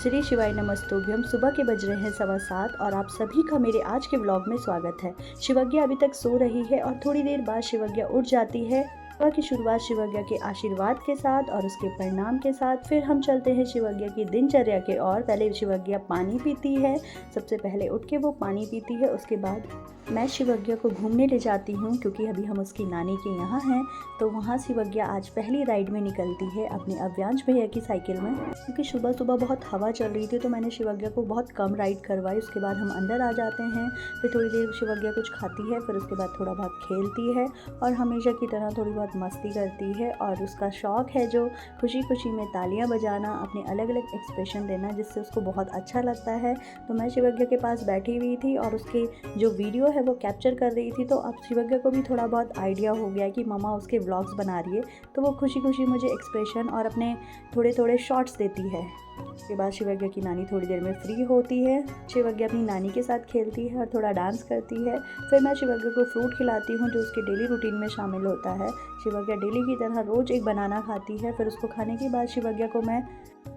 श्री शिवाय नमस्तुभ्यम। सुबह के बज रहे हैं 7:15 और आप सभी का मेरे आज के व्लॉग में स्वागत है। शिवज्ञा अभी तक सो रही है और थोड़ी देर बाद शिवज्ञा उठ जाती है। सुबह की शुरुआत शिवज्ञा के आशीर्वाद के साथ और उसके प्रणाम के साथ फिर हम चलते हैं शिवज्ञा की दिनचर्या के और। पहले शिवज्ञा पानी पीती है, सबसे पहले उठ के वो पानी पीती है। उसके बाद मैं शिवज्ञा को घूमने ले जाती हूँ क्योंकि अभी हम उसकी नानी के यहाँ हैं, तो वहाँ शिवज्ञा आज पहली राइड में निकलती है अपने अव्यांश भैया की साइकिल में। क्योंकि सुबह सुबह बहुत हवा चल रही थी तो मैंने शिवज्ञा को बहुत कम राइड करवाई। उसके बाद हम अंदर आ जाते हैं, फिर थोड़ी देर शिवज्ञा कुछ खाती है, फिर उसके बाद थोड़ा बहुत खेलती है और हमेशा की तरह थोड़ी बहुत मस्ती करती है। और उसका शौक़ है जो खुशी खुशी में तालियाँ बजाना, अपने अलग अलग एक्सप्रेशन देना, जिससे उसको बहुत अच्छा लगता है। तो मैं शिवज्ञा के पास बैठी हुई थी और उसके जो वीडियो है वो कैप्चर कर रही थी। तो अब शिवज्ञा को भी थोड़ा बहुत आइडिया हो गया कि मम्मा उसके व्लॉग्स बना रही है, तो वो खुशी खुशी मुझे एक्सप्रेशन और अपने थोड़े थोड़े शॉट्स देती है। उसके बाद शिवज्ञा की नानी थोड़ी देर में फ्री होती है। शिवज्ञा अपनी नानी के साथ खेलती है और थोड़ा डांस करती है। फिर मैं शिवज्ञा को फ्रूट खिलाती हूँ जो उसके डेली रूटीन में शामिल होता है। शिवज्ञा डेली की तरह रोज़ एक बनाना खाती है। फिर उसको खाने के बाद शिवज्ञा को मैं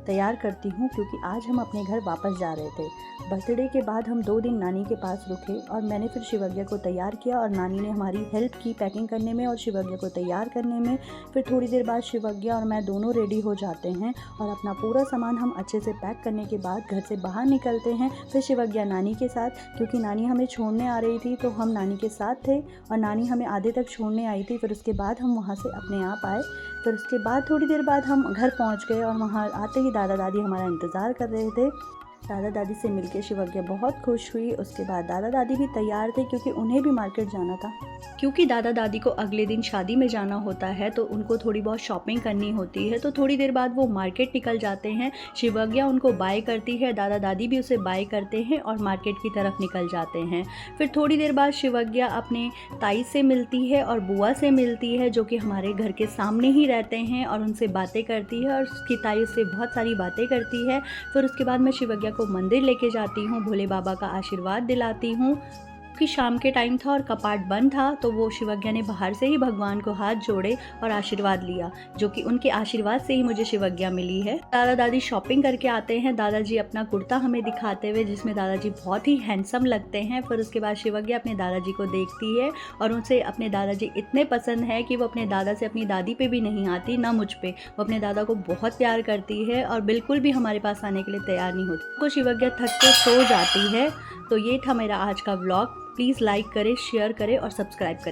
तैयार करती हूँ क्योंकि आज हम अपने घर वापस जा रहे थे। बर्थडे के बाद हम 2 दिन नानी के पास रुके और मैंने फिर शिवज्ञा को तैयार किया और नानी ने हमारी हेल्प की पैकिंग करने में और शिवज्ञा को तैयार करने में। फिर थोड़ी देर बाद शिवज्ञा और मैं दोनों रेडी हो जाते हैं और अपना पूरा सामान हम अच्छे से पैक करने के बाद घर से बाहर निकलते हैं। फिर शिवज्ञा नानी के साथ, क्योंकि नानी हमें छोड़ने आ रही थी तो हम नानी के साथ थे और नानी हमें आधे तक छोड़ने आई थी। फिर उसके बाद हम वहाँ से अपने आप आए। फिर उसके बाद थोड़ी देर बाद हम घर पहुँच गए और वहाँ आते ही दादा दादी हमारा इंतज़ार कर रहे थे। दादा दादी से मिलकर शिवज्ञा बहुत खुश हुई। उसके बाद दादा दादी भी तैयार थे क्योंकि उन्हें भी मार्केट जाना था। क्योंकि दादा दादी को अगले दिन शादी में जाना होता है तो उनको थोड़ी बहुत शॉपिंग करनी होती है, तो थोड़ी देर बाद वो मार्केट निकल जाते हैं। शिवज्ञा उनको बाय करती है, दादा दादी भी उसे बाय करते हैं और मार्केट की तरफ निकल जाते हैं। फिर थोड़ी देर बाद शिवज्ञा अपने ताई से मिलती है और बुआ से मिलती है जो कि हमारे घर के सामने ही रहते हैं, और उनसे बातें करती है और उसकी ताई उससे बहुत सारी बातें करती है। फिर उसके बाद मैं शिवज्ञा को मंदिर लेके जाती हूँ, भोले बाबा का आशीर्वाद दिलाती हूँ। कि शाम के टाइम था और कपाट बंद था, तो वो शिवज्ञा ने बाहर से ही भगवान को हाथ जोड़े और आशीर्वाद लिया, जो कि उनके आशीर्वाद से ही मुझे शिवज्ञा मिली है। दादा दादी शॉपिंग करके आते हैं। दादाजी अपना कुर्ता हमें दिखाते हुए, जिसमें दादाजी बहुत ही हैंडसम लगते हैं। फिर उसके बाद शिवज्ञा अपने दादाजी को देखती है और उनसे अपने दादाजी इतने पसंद है कि वो अपने दादा से अपनी दादी पे भी नहीं आती, ना मुझ पे। वो अपने दादा को बहुत प्यार करती है और बिल्कुल भी हमारे पास आने के लिए तैयार नहीं होती। तो शिवज्ञा थक के सो जाती है। तो ये था मेरा आज का व्लॉग। प्लीज़ लाइक करें, शेयर करें और सब्सक्राइब करें।